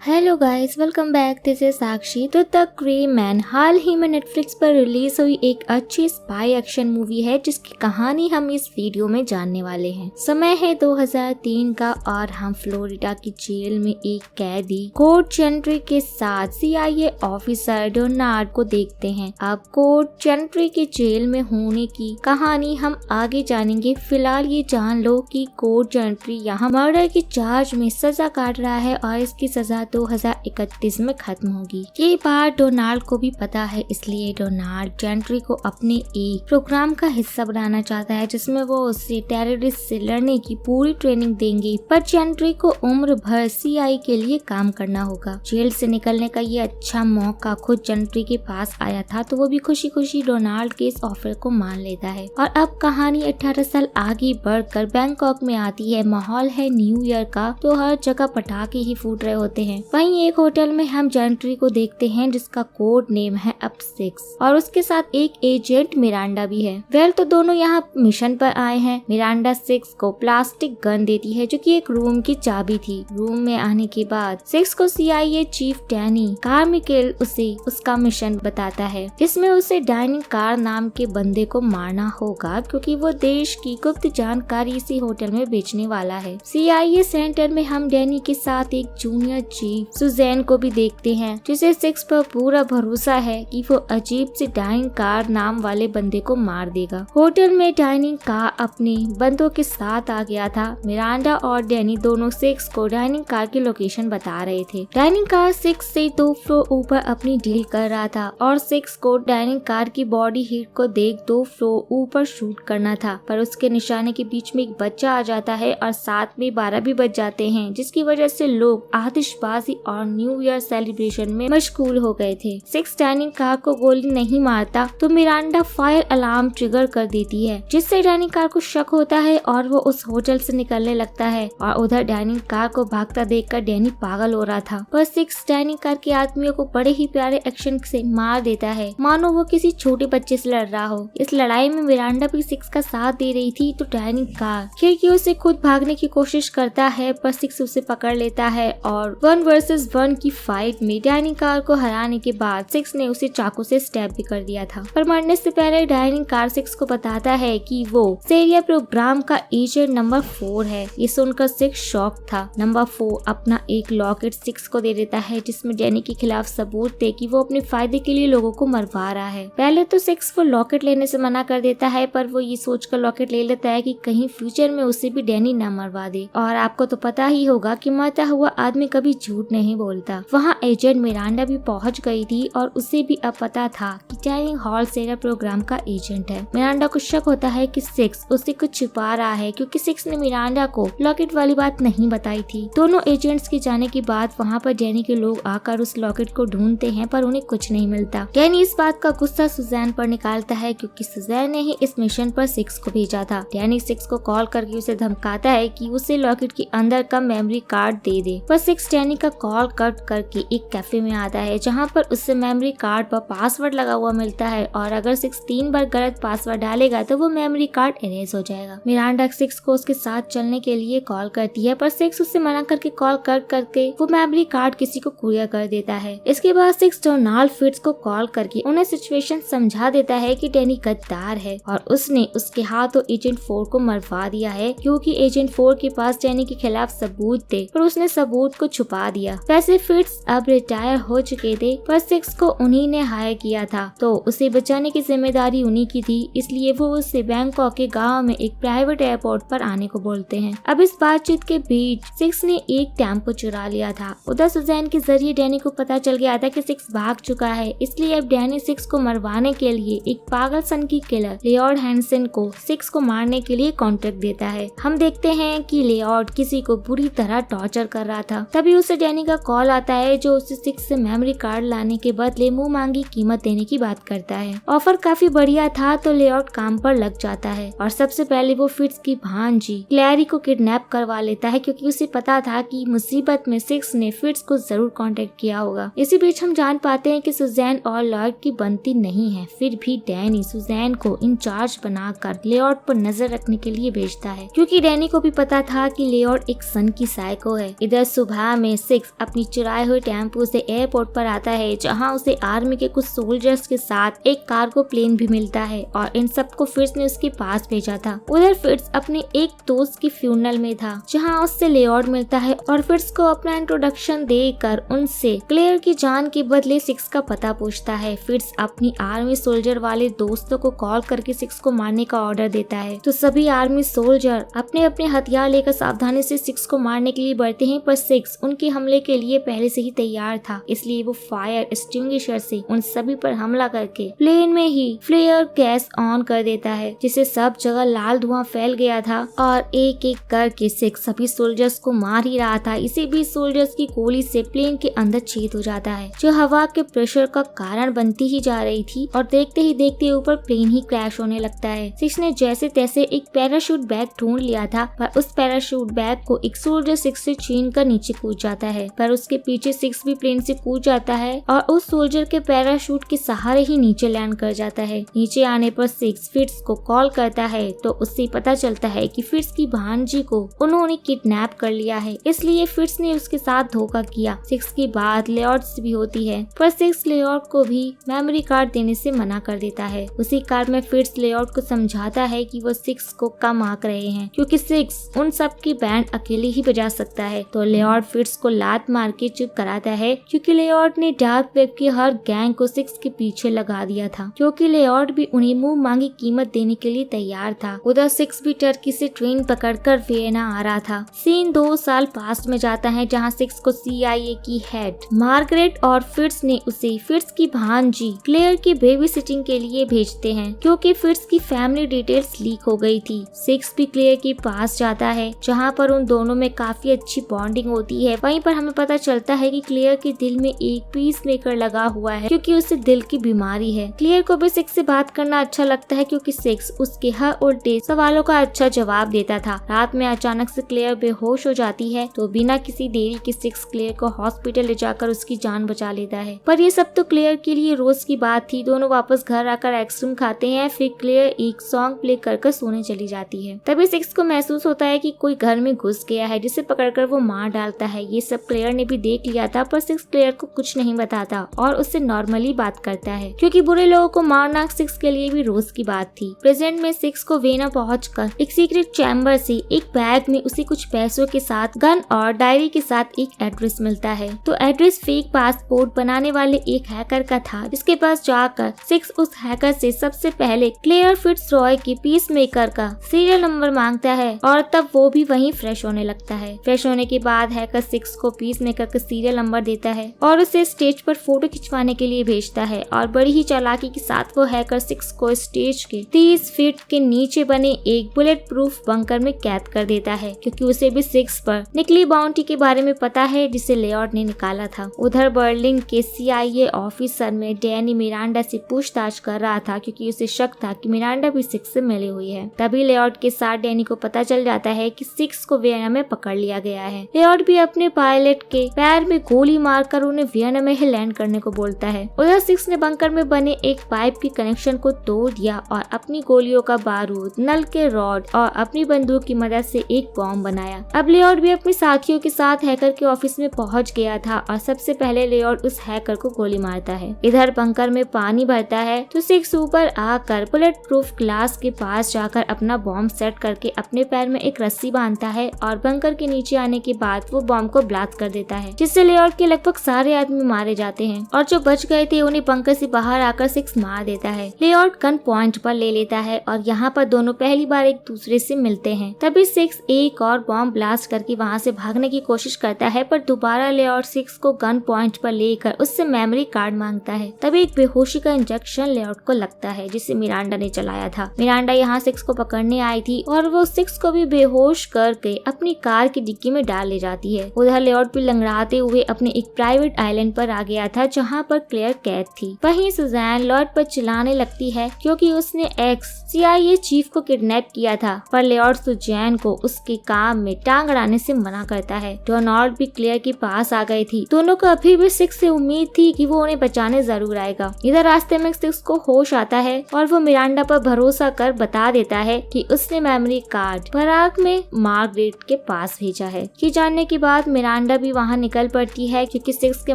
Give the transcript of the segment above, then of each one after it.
Hello guys, welcome back. This is Sakshi. तो The Gray Man हाल ही में नेटफ्लिक्स पर रिलीज हुई एक अच्छी स्पाई एक्शन मूवी है जिसकी कहानी हम इस वीडियो में जानने वाले हैं। समय है 2003 का और हम फ्लोरिडा की जेल में एक कैदी कोड जेंट्री के साथ CIA ऑफिसर डोनाल्ड को देखते हैं। अब कोड जेंट्री के जेल में होने की कहानी हम आगे जानेंगे। फिलहाल ये जान लो कि कोड जेंट्री यहाँ मर्डर के चार्ज में सजा काट रहा है और इसकी सजा 2031 में खत्म होगी। ये बात डोनाल्ड को भी पता है, इसलिए डोनाल्ड जेंट्री को अपने एक प्रोग्राम का हिस्सा बनाना चाहता है जिसमें वो उससे टेररिस्ट से लड़ने की पूरी ट्रेनिंग देंगे। पर जेंट्री को उम्र भर CIA के लिए काम करना होगा। जेल से निकलने का ये अच्छा मौका खुद जेंट्री के पास आया था, तो वो भी खुशी खुशी डोनाल्ड के इस ऑफर को मान लेता है। और अब कहानी 18 साल आगे बढ़कर बैंकॉक में आती है। माहौल है न्यू ईयर का, तो हर जगह पटाखे ही फूट रहे होते हैं। वहीं एक होटल में हम जेंट्री को देखते हैं जिसका कोड नेम है अब 6 और उसके साथ एक एजेंट मिरांडा भी है। तो दोनों यहाँ मिशन पर आए हैं। मिरांडा 6 को प्लास्टिक गन देती है जो कि एक रूम की चाबी थी। रूम में आने के बाद 6 को CIA चीफ डैनी कार्मिकेल उसे उसका मिशन बताता है जिसमें उसे डाइनिंग कार नाम के बंदे को मारना होगा क्योंकि वो देश की गुप्त जानकारी इसी होटल में बेचने वाला है। CIA सेंटर में हम डैनी के साथ एक जूनियर चीफ सुजैन को भी देखते हैं जिसे 6 पर पूरा भरोसा है कि वो अजीब से डाइनिंग कार नाम वाले बंदे को मार देगा। होटल में डाइनिंग कार अपने बंदों के साथ आ गया था। मिरांडा और डैनी दोनों 6 को डाइनिंग कार की लोकेशन बता रहे थे। डाइनिंग कार 6 से 2 फ्लोर ऊपर अपनी डील कर रहा था और 6 को डाइनिंग कार की बॉडी हीट को देख 2 फ्लोर ऊपर शूट करना था, पर उसके निशाने के बीच में एक बच्चा आ जाता है और साथ में 12 भी बज जाते हैं, जिसकी वजह से लोग आतिशबाजी और न्यू ईयर सेलिब्रेशन में मशगूल हो गए थे। 6 डाइनिंग कार को गोली नहीं मारता तो मिरांडा फायर अलार्म ट्रिगर कर देती है जिससे डाइनिंग कार को शक होता है और वो उस होटल से निकलने लगता है। और उधर डाइनिंग कार को भागता देखकर डैनी पागल हो रहा था, पर 6 डाइनिंग कार के आदमियों को बड़े ही प्यारे एक्शन से मार देता है मानो वो किसी छोटे बच्चे से लड़ रहा हो। इस लड़ाई में मिरांडा भी 6 का साथ दे रही थी तो डाइनिंग कार खिड़कियों से खुद भागने की कोशिश करता है, पर 6 उसे पकड़ लेता है और 1 वर्सेस 1 की फाइट में डाइनिंग कार को हराने के बाद 6 ने उसे चाकू से स्टैब भी कर दिया था। पर मरने से पहले डाइनिंग कार 6 को बताता है कि वो सीरिया प्रोग्राम का एजेंट नंबर 4 है। ये सुनकर 6 शॉक था। नंबर 4 अपना एक लॉकेट 6 को दे देता है जिसमें डैनी के खिलाफ सबूत थे कि वो अपने फायदे के लिए लोगों को मरवा रहा है। पहले तो 6 वो लॉकेट लेने से मना कर देता है, पर वो ये सोचकर लॉकेट ले लेता है कि कहीं फ्यूचर में उसे भी डैनी न मरवा दे। और आपको तो पता ही होगा कि मरता हुआ आदमी कभी झूठ नहीं बोलता। वहाँ एजेंट मिरांडा भी पहुँच गई थी और उसे भी अब पता था कि डाइनिंग हॉल सेरा प्रोग्राम का एजेंट है। मिरांडा को शक होता है कि 6 उसे कुछ छुपा रहा है क्योंकि 6 ने मिरांडा को लॉकेट वाली बात नहीं बताई थी। दोनों एजेंट्स के जाने के बाद वहाँ पर डैनी के लोग आकर उस लॉकेट को ढूंढते हैं पर उन्हें कुछ नहीं मिलता। डैनी इस बात का गुस्सा सुजैन पर निकालता है क्योंकि सुजैन ने ही इस मिशन पर 6 को भेजा था। डैनी 6 को कॉल करके उसे धमकाता है कि उसे लॉकेट के अंदर का मेमोरी कार्ड दे दे, पर 6 डैनी का कॉल कट करके एक कैफे में आता है जहाँ पर उससे मेमोरी कार्ड पर पासवर्ड लगा हुआ मिलता है और अगर 6 3 बार गलत पासवर्ड डालेगा तो वो मेमोरी कार्ड इरेज हो जाएगा। मिरांडा 6 को उसके साथ चलने के लिए कॉल करती है पर 6 उससे मना करके कॉल कट करके वो मेमोरी कार्ड किसी को कुरियर कर देता है। इसके बाद 6 डोनाल्ड फिट्ज को कॉल करके उन्हें सिचुएशन समझा देता है कि डैनी गद्दार है और उसने उसके हाथों एजेंट 4 को मरवा दिया है क्योंकि एजेंट 4 के पास डैनी के खिलाफ सबूत थे पर उसने सबूत को छुपा दिया। वैसे फिट्ज अब रिटायर हो चुके थे पर 6 को उन्हीं ने हायर किया था तो उसे बचाने की जिम्मेदारी उन्हीं की थी, इसलिए वो उससे बैंकॉक के गांव में एक प्राइवेट एयरपोर्ट पर आने को बोलते हैं। अब इस बातचीत के बीच 6 ने एक टेम्पो चुरा लिया था। उधर सुजैन के जरिए डैनी को पता चल गया था कि 6 भाग चुका है, इसलिए अब डैनी 6 को मरवाने के लिए एक पागल सन की किलर लियोड हैंसन को 6 को मारने के लिए कॉन्ट्रैक्ट देता है। हम देखते हैं कि लियोड किसी को बुरी तरह टॉर्चर कर रहा था। तभी उसे डैनी का कॉल आता है जो उसे 6 से मेमोरी कार्ड लाने के बदले मुंह मांगी कीमत देने की बात करता है। ऑफर काफी बढ़िया था तो लियोड काम पर लग जाता है और सबसे पहले वो फिट्ज की भांजी क्लैरी को किडनैप करवा लेता है क्योंकि उसे पता था कि मुसीबत में 6 ने फिट्ज को जरूर कांटेक्ट किया होगा। इसी बीच हम जान पाते हैं कि सुजैन और लॉयड की बनती नहीं है, फिर भी डैनी सुजैन को इंचार्ज बनाकर लियोड पर नजर रखने के लिए भेजता है क्योंकि डैनी को भी पता था कि लियोड एक सन की साइको है। इधर सुबह में सिक्स अपनी चुराए हुए टेम्पो से एयरपोर्ट पर आता है, जहां उसे आर्मी के कुछ सोल्जर्स के साथ एक कार्गो प्लेन भी मिलता है और इन सबको फिट्स ने उसके पास भेजा था। उधर फिट्स अपने एक दोस्त की फ्यूनरल में था, जहां उससे लेयॉर्ड मिलता है और फिट्स को अपना इंट्रोडक्शन देकर उनसे क्लेयर की जान के बदले सिक्स का पता पूछता है। फिट्स अपनी आर्मी सोल्जर वाले दोस्तों को कॉल करके सिक्स को मारने का ऑर्डर देता है, तो सभी आर्मी सोल्जर अपने अपने हथियार लेकर सावधानी से सिक्स को मारने के लिए बढ़ते हैं, पर सिक्स उनके हमले के लिए पहले से ही तैयार था, इसलिए वो फायर एक्सटिंग्विशर से उन सभी पर हमला करके प्लेन में ही फ्लेयर गैस ऑन कर देता है, जिससे सब जगह लाल धुआं फैल गया था और एक एक करके सिक्स सभी सोल्जर्स को मार ही रहा था। इसी बीच सोल्जर्स की गोली से प्लेन के अंदर छेद हो जाता है, जो हवा के प्रेशर का कारण बनती ही जा रही थी और देखते ही देखते ऊपर प्लेन ही क्रैश होने लगता है। सिक्स ने जैसे तैसे एक पैराशूट बैग ढूंढ लिया था, पर उस पैराशूट बैग को एक सोल्जर सिक्स से छीन कर नीचे कूद जाता है, पर उसके पीछे सिक्स भी प्लेन से कूद जाता है और उस सोल्जर के पैराशूट के सहारे ही नीचे लैंड कर जाता है। नीचे आने पर सिक्स फिट्स को कॉल करता है, तो उससे पता चलता है कि फिट्स की भांजी को उन्होंने किडनैप कर लिया है, इसलिए फिट्स ने उसके साथ धोखा किया। सिक्स की बात लेयॉर्ड से भी होती है, पर सिक्स लेयॉर्ड को भी मेमोरी कार्ड देने से मना कर देता है। उसी कार्ड में फिट्स लेयॉर्ड को समझाता है कि वो सिक्स को कम आंक रहे हैं, क्योंकि सिक्स उन सब की बैंड अकेले ही बजा सकता है। तो लेयॉर्ड फिट्स को लात मार के चुप कराता है, क्योंकि लेयॉर्ड ने डार्क वेब की हर गैंग को सिक्स के पीछे लगा दिया था, क्योंकि लेयॉर्ड भी उन्हें मुंह मांगी कीमत देने के लिए तैयार था। उधर सिक्स भी टर्की से ट्रेन पकड़कर वियना आ रहा था। सीन 2 साल पास्ट में जाता है, जहां सिक्स को CIA की हेड मार्गरेट और फिट्स ने उसे फिट्स की भांजी क्लेयर की बेबी सिटिंग के लिए भेजते हैं, क्योंकि फिट्स की फैमिली डिटेल्स लीक हो गई थी। सिक्स भी क्लेयर के पास जाता है, जहां पर उन दोनों में काफी अच्छी बॉन्डिंग होती है। वहीं पर हमें पता चलता है कि क्लेयर के दिल में एक पीस मेकर लगा हुआ है, क्योंकि उसे दिल की बीमारी है। क्लेयर को भी सिक्स से बात करना अच्छा लगता है, क्योंकि सिक्स उसके हर उल्टे सवालों का अच्छा जवाब देता था। रात में अचानक से क्लेयर बेहोश हो जाती है, तो बिना किसी देरी के सिक्स क्लेयर को हॉस्पिटल ले जाकर उसकी जान बचा लेता है। पर ये सब तो क्लेयर के लिए रोज की बात थी। दोनों वापस घर आकर आइसक्रीम खाते हैं, फिर क्लेयर एक सॉन्ग प्ले कर सोने चली जाती है। तभी सिक्स को महसूस होता है कि कोई घर में घुस गया है, जिसे पकड़कर वो मार डालता है। ये सब क्लेयर ने भी देख लिया था, पर सिक्स क्लेयर को कुछ नहीं बताता और उससे नॉर्मली बात करता है, क्योंकि बुरे लोगों को मारना सिक्स के लिए भी रोज की बात थी। प्रेजेंट में सिक्स को वियना पहुंचकर एक सीक्रेट चैम्बर से एक बैग में उसे कुछ पैसों के साथ गन और डायरी के साथ एक एड्रेस मिलता है। तो एड्रेस फेक पासपोर्ट बनाने वाले एक हैकर का था, जिसके पास जाकर सिक्स उस हैकर से सबसे पहले क्लेयर फिट्स रॉय के पीस मेकर का सीरियल नंबर मांगता है और तब वो भी वहीं फ्रेश होने लगता है। फ्रेश होने के बाद हैकर सिक्स को पीस मेकर का सीरियल नंबर देता है और उसे स्टेज पर फोटो खिंचवाने के लिए भेजता है, और बड़ी ही चालाकी के साथ वो हैकर सिक्स को स्टेज के 30 फीट के नीचे बने एक बुलेट प्रूफ बंकर में कैद कर देता है, क्योंकि उसे भी सिक्स पर निकली बाउंटी के बारे में पता है, जिसे लेयॉर्ड ने निकाला था। उधर बर्लिन के CIA ऑफिसर में डैनी मिरांडा से पूछताछ कर रहा था, क्योंकि उसे शक था कि मिरांडा भी सिक्स से मिली हुई है। तभी लेयॉर्ड के साथ डैनी को पता चल जाता है कि सिक्स को वियना में पकड़ लिया गया है। लेयॉर्ड भी अपने पायलट के पैर में गोली मारकर उन्हें वियना में ही लैंड करने को बोलता है। उधर सिक्स ने बंकर में बने एक पाइप के कनेक्शन को तोड़ दिया और अपनी गोलियों का बारूद, नल के रॉड और अपनी बंदूक की मदद से एक बॉम्ब बनाया। अब लेयॉर्ड भी अपने साथियों के साथ हैकर के ऑफिस में पहुंच गया था और सबसे पहले लेयॉर्ड उस हैकर को गोली मारता है। इधर बंकर में पानी भरता है, तो सिक्स ऊपर आकर बुलेट प्रूफ ग्लास के पास जाकर अपना बॉम्ब सेट करके अपने पैर में एक रस्सी बांधता है और बंकर के नीचे आने के बाद वो बॉम्ब को ब्लास्ट कर देता है, जिससे लेयॉर्ड के लगभग सारे आदमी मारे जाते हैं और जो बच गए थे उन्हें बंकर से बाहर आकर सिक्स मार देता है। लेयॉर्ड गन पॉइंट पर ले लेता है और यहाँ पर दोनों पहली बार एक दूसरे से मिलते हैं। तभी सिक्स एक और बॉम्ब ब्लास्ट करके वहाँ से भागने की कोशिश करता है, पर दोबारा लेयॉर्ड सिक्स को गन पॉइंट पर लेकर उससे मेमोरी कार्ड मांगता है। तभी एक बेहोशी का इंजेक्शन लेयॉर्ड को लगता है, जिसे मिरांडा ने चलाया था। मिरांडा यहाँ सिक्स को पकड़ने आई थी और वो सिक्स को भी बेहोश करके अपनी कार की डिक्की में डाल ले जाती है। उधर लेयॉर्ड भी लंगड़ाते हुए अपने एक प्राइवेट आइलैंड पर आ गया था, जहाँ पर क्लेयर कैद थी। वहीं सुजैन लॉर्ड पर चिल्लाने लगती है, क्योंकि उसने एक्स CIA चीफ को किडनैप किया था, पर लेयॉर्ड सुजैन को उसके काम में टांग अड़ाने से मना करता है। डोनाल्ड भी क्लेयर के पास आ गई थी। दोनों को अभी भी सिक्स से उम्मीद थी कि वो उन्हें बचाने जरूर आएगा। इधर रास्ते में सिक्स को होश आता है और वो मिरांडा पर भरोसा कर बता देता है कि उसने मेमोरी कार्ड पराग में मार्गरेट के पास भेजा है। ये जानने के बाद मिरांडा मिरांडा भी वहाँ निकल पड़ती है क्योंकि सिक्स के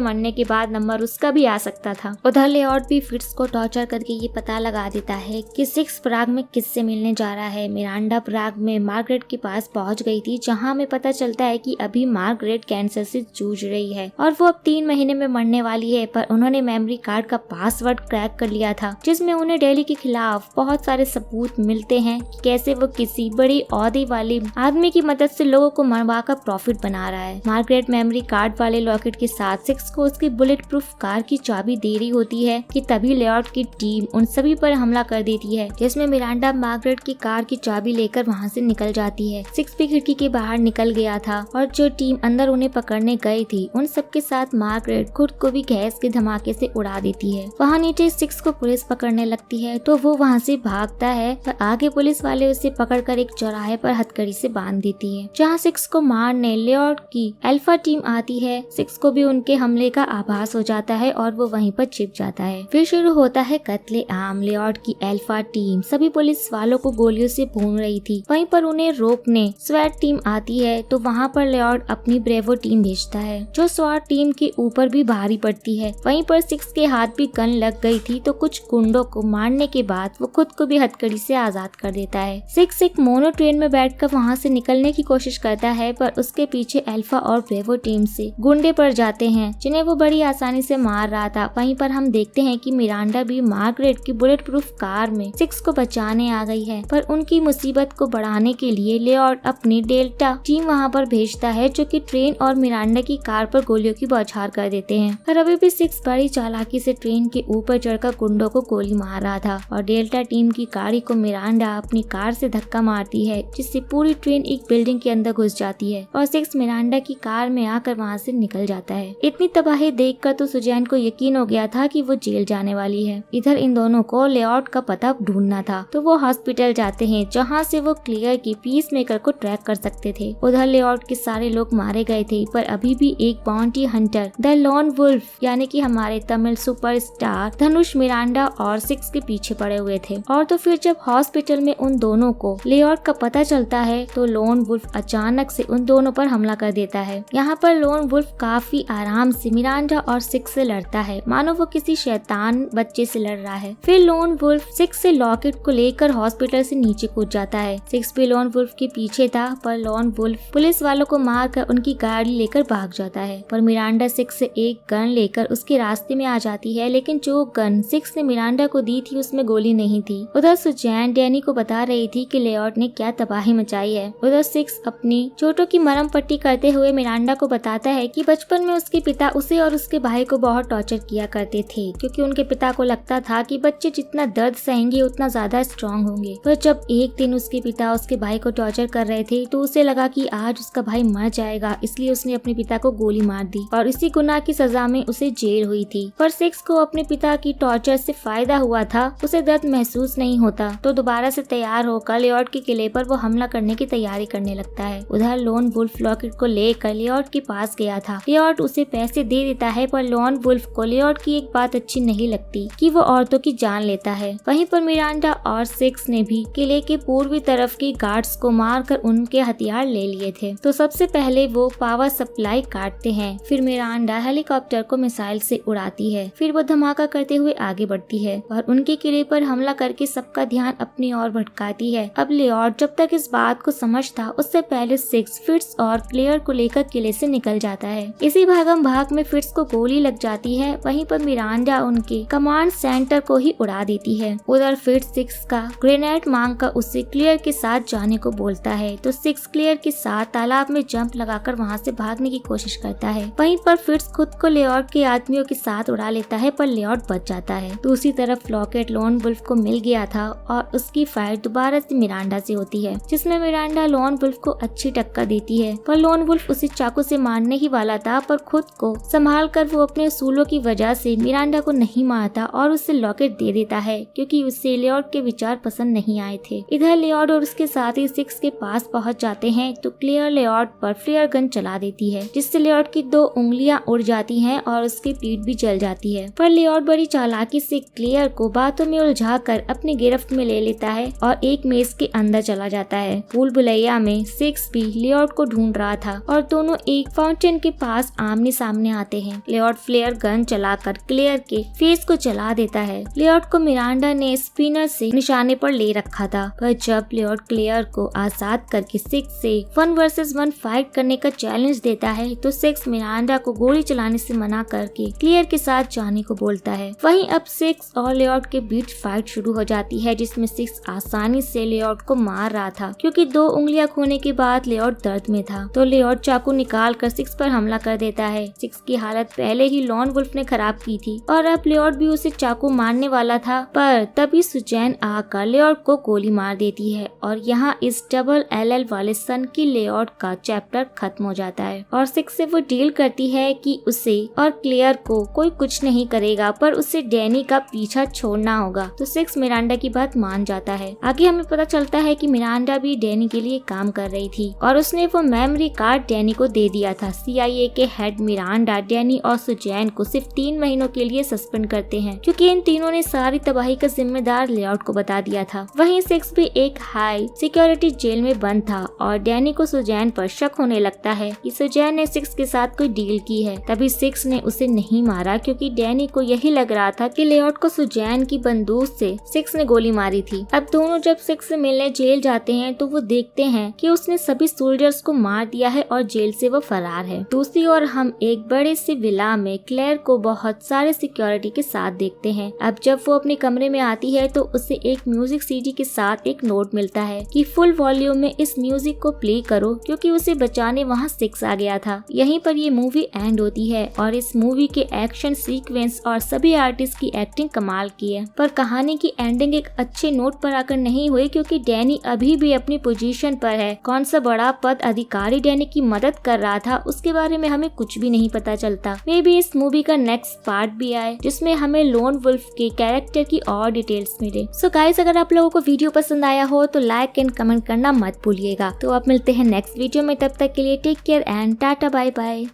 मरने के बाद नंबर उसका भी आ सकता था। उधर लेओर्ड भी फिट्स को टॉर्चर करके ये पता लगा देता है कि सिक्स प्राग में किससे मिलने जा रहा है। मिरांडा प्राग में मार्गरेट के पास पहुंच गई थी, जहां हमें पता चलता है कि अभी मार्गरेट कैंसर से जूझ रही है और वो अब 3 महीने में मरने वाली है। पर उन्होंने मेमोरी कार्ड का पासवर्ड क्रैक कर लिया था, जिसमें उन्हें डेली के खिलाफ बहुत सारे सबूत मिलते हैं कि कैसे वो किसी बड़ी औहदे वाले आदमी की मदद से लोगों को मरवा कर प्रॉफिट बना रहा है। मार्गरेट मेमोरी कार्ड वाले लॉकेट के साथ सिक्स को उसकी बुलेट प्रूफ कार की चाबी दे रही होती है कि तभी लेओर्ड की टीम उन सभी पर हमला कर देती है, जिसमें मिरांडा मार्गरेट की कार की चाबी लेकर वहां से निकल जाती है। सिक्स भी खिड़की के बाहर निकल गया था और जो टीम अंदर उन्हें पकड़ने गई थी उन सबके साथ मार्गरेट खुद को भी गैस के धमाके से उड़ा देती है। वहाँ नीचे सिक्स को पुलिस पकड़ने लगती है तो वो वहाँ से भागता है, पर आगे पुलिस वाले उसे पकड़कर एक चौराहे पर हथकड़ी से बांध देती है, जहाँ सिक्स को मारने लेओर्ड की अल्फा टीम आती है। सिक्स को भी उनके हमले का आभास हो जाता है और वो वहीं पर छिप जाता है। फिर शुरू होता है कत्ले आम। लेओर्ड की अल्फा टीम सभी पुलिस वालों को गोलियों से भून रही थी, वहीं पर उन्हें रोकने स्वैट टीम आती है तो वहाँ पर लेओर्ड अपनी ब्रेवो टीम भेजता है, जो स्वैट टीम के ऊपर भी भारी पड़ती है। वहीं पर सिक्स के हाथ भी गन लग गई थी तो कुछ गुंडों को मारने के बाद वो खुद को भी हथकड़ी से आजाद कर देता है। सिक्स एक मोनो ट्रेन में बैठकर वहाँ से निकलने की कोशिश करता है, पर उसके पीछे अल्फा और ब्रेवो टीम से गुंडे पड़ जाते हैं, जिन्हें वो बड़ी आसानी से मार रहा था। वहीं पर हम देखते हैं कि मिरांडा भी मार्गरेट की बुलेट प्रूफ कार में सिक्स को बचाने आ गई है, पर उनकी मुसीबत को बढ़ाने के लिए लेओर्ड अपनी डेल्टा टीम वहाँ पर भेजता है, जो कि ट्रेन और मिरांडा की कार पर गोलियों की बौछार कर देते हैं। पर अभी भी सिक्स बड़ी चालाकी से ट्रेन के ऊपर चढ़कर गुंडों को गोली मार रहा था और डेल्टा टीम की गाड़ी को मिरांडा अपनी कार से धक्का मारती है, जिससे पूरी ट्रेन एक बिल्डिंग के अंदर घुस जाती है और सिक्स मिरांडा की कार में आकर वहाँ से निकल जाता है। इतनी तबाही देखकर तो सुजैन को यकीन हो गया था कि वो जेल जाने वाली है। इधर इन दोनों को लेओर्ड का पता ढूंढना था तो वो हॉस्पिटल जाते हैं, जहाँ से वो क्लियर की पीस मेकर को ट्रैक कर सकते थे। उधर लेओर्ड के सारे लोग मारे गए थे, पर अभी भी एक bounty hunter the lone wolf यानी कि हमारे तमिल सुपरस्टार धनुष मिरांडा और सिक्स के पीछे पड़े हुए थे। और तो फिर जब हॉस्पिटल में उन दोनों को लेओर्ड का पता चलता है तो लॉन वुल्फ अचानक से उन दोनों पर हमला कर देता है। यहाँ पर लॉन वुल्फ काफी आराम से मिरांडा और सिक्स से लड़ता है, मानो वो किसी शैतान बच्चे से लड़ रहा है। फिर लॉन वुल्फ सिक्स से लॉकेट को लेकर हॉस्पिटल से नीचे कूद जाता है। सिक्स भी लॉन वुल्फ के पीछे था, पर लॉन वुल्फ पुलिस वालों को मारकर उनकी गाड़ी लेकर भाग जाता है। पर मिरांडा सिक्स से एक गन लेकर उसके रास्ते में आ जाती है, लेकिन जो गन सिक्स ने मिरांडा को दी थी उसमें गोली नहीं थी। उधर सुजैन डैनी को बता रही थी कि लेओर्ड ने क्या तबाही मचाई है। उधर सिक्स अपनी चोटों की मरहम पट्टी करते हुए मिरांडा को बताता है कि बचपन में उसके पिता उसे और उसके भाई को बहुत टॉर्चर किया करते थे, क्योंकि उनके पिता को लगता था कि बच्चे जितना दर्द सहेंगे उतना ज्यादा स्ट्रॉन्ग होंगे। पर जब एक दिन उसके पिता उसके भाई को टॉर्चर कर रहे थे तो उसे लगा कि आज उसका भाई मर जाएगा, इसलिए उसने अपने पिता को गोली मार दी और इसी गुनाह की सजा में उसे जेल हुई थी। पर सिक्स को अपने पिता की टॉर्चर से फायदा हुआ था, उसे दर्द महसूस नहीं होता, तो दोबारा से तैयार होकर लेओर्ड के किले पर वो हमला करने की तैयारी करने लगता है। उधर लॉन वुल्फ लॉकेट को लेकर लेओर्ड के पास गया था। लेओर्ड उसे पैसे दे देता है, पर लॉन वुल्फ को लेओर्ड की एक बात अच्छी नहीं लगती कि वो औरतों की जान लेता है। वहीं पर मिरांडा और सिक्स ने भी किले के पूर्वी तरफ के गार्ड्स को मारकर उनके हथियार ले लिए थे। तो सबसे पहले वो पावर सप्लाई काटते हैं, फिर मिरांडा हेलीकॉप्टर को मिसाइल से उड़ाती है, फिर वो धमाका करते हुए आगे बढ़ती है और उनके किले पर हमला करके सबका ध्यान अपनी ओर भटकाती है। अब लेओर्ड जब तक इस बात को समझता उससे पहले सिक्स फिट्स और क्लियर को लेकर किले से निकल जाता है। इसी भागम भाग में फिट्स को गोली लग जाती है, वहीं पर मिरांडा उनके कमांड सेंटर को ही उड़ा देती है। उधर फिट्स सिक्स का ग्रेनेड मांगकर उसे क्लियर के साथ जाने को बोलता है, तो सिक्स क्लियर के साथ तालाब में जंप लगाकर वहां से भागने की कोशिश करता है। वहीं पर फिट्स खुद को लेओर्ड के आदमियों के साथ उड़ा लेता है, पर लेओर्ड बच जाता है। दूसरी तरफ लॉकेट लॉन वुल्फ को मिल गया था और उसकी फाइट दोबारा से मिरांडा से होती है, जिसमें मिरांडा लॉन वुल्फ को अच्छी टक्कर देती है। पर लॉन वुल्फ उसे चाकू से मारने ही वाला था, पर खुद को संभाल कर वो अपने उसूलों की वजह से मिरांडा को नहीं मारता और उसे लॉकेट दे देता है, क्योंकि उससे लेओर्ड के विचार पसंद नहीं आए थे। इधर लेओर्ड और उसके साथी सिक्स के पास पहुंच जाते हैं तो क्लियर लेओर्ड पर फ्लेयर गन चला देती है, जिससे लेओर्ड की 2 उंगलियां उड़ जाती हैं और उसकी पीठ भी जल जाती है। पर लेओर्ड बड़ी चालाकी से क्लियर को बातों में उलझाकर अपनी गिरफ्त में ले लेता है और एक मेज के अंदर चला जाता है। भूल भुलैया में सिक्स भी लेओर्ड को ढूंढ रहा था और दोनों एक फाउंटेन के पास आमने सामने आते हैं। लियोट फ्लेयर गन चलाकर क्लेयर के फेस को जला देता है। लियोट को मिरांडा ने स्पिनर से निशाने पर ले रखा था, पर जब लियोट क्लेयर को आजाद करके 6 से 1 वर्सेस 1 फाइट करने का चैलेंज देता है तो 6 मिरांडा को गोली चलाने से मना करके क्लेयर के साथ जाने को बोलता है। वहीं अब 6 और लियोट के बीच फाइट शुरू हो जाती है, जिसमें 6 आसानी से लियोट को मार रहा था क्योंकि 2 उंगलियां खोने के बाद लियोट दर्द में था। तो लियोट चाकू निकाल कर 6 पर हमला कर देता है। 6 की हालत पहले ही लॉन वुल्फ ने खराब की थी और अब लियोट भी उसे चाकू मारने वाला था, पर तभी सुजैन आकर लियोट को गोली मार देती है और यहाँ इस डबल LL वाले सन की लियोट का चैप्टर खत्म हो जाता है और 6 से वो डील करती है कि उसे और क्लेयर को कोई कुछ नहीं करेगा, पर उसे डैनी का पीछा छोड़ना होगा। तो 6 मिरांडा की बात मान जाता है। आगे हमें पता चलता है कि मिरांडा भी डैनी के लिए काम कर रही थी और उसने वो मेमोरी कार्ड डैनी को दे दिया था। CIA के हेड मिरांडा डैनी और सुजैन को सिर्फ 3 महीनों के लिए सस्पेंड करते हैं क्योंकि इन तीनों ने सारी तबाही का जिम्मेदार लियोट को बता दिया था। वहीं 6 भी एक हाई सिक्योरिटी जेल में बंद था और डैनी को सुजैन पर शक होने लगता है कि सुजैन ने 6 के साथ कोई डील की है। तभी 6 ने उसे नहीं मारा क्योंकि डैनी को यही लग रहा था कि लियोट को सुजैन की बंदूक से 6 ने गोली मारी थी। अब दोनों जब 6 से मिलने जेल जाते हैं तो वो देखते हैं कि उसने सभी सोल्जर्स को मार दिया है और जेल से वो फरार है। दूसरी ओर हम एक बड़े से विला में क्लेयर को बहुत सारे सिक्योरिटी के साथ देखते हैं। अब जब वो अपने कमरे में आती है तो उसे एक म्यूजिक CD के साथ एक नोट मिलता है कि फुल वॉल्यूम में इस म्यूजिक को प्ले करो क्योंकि उसे बचाने वहाँ 6 आ गया था। यहीं पर ये मूवी एंड होती है और इस मूवी के एक्शन सीक्वेंस और सभी आर्टिस्ट की एक्टिंग कमाल की है, पर कहानी की एंडिंग एक अच्छे नोट पर आकर नहीं हुई क्योंकि डैनी अभी भी अपनी पोजीशन पर है। कौन सा बड़ा पद अधिकारी डैनी की मदद कर रहा था उसके बारे में हमें कुछ भी नहीं पता चलता। मे बी इस मूवी का नेक्स्ट पार्ट भी आए जिसमें हमें लोन वुल्फ के कैरेक्टर की और डिटेल्स मिले। सो गाइस, अगर आप लोगों को वीडियो पसंद आया हो तो लाइक एंड कमेंट करना मत भूलिएगा। तो आप मिलते हैं नेक्स्ट वीडियो में, तब तक के लिए take care and tata bye bye.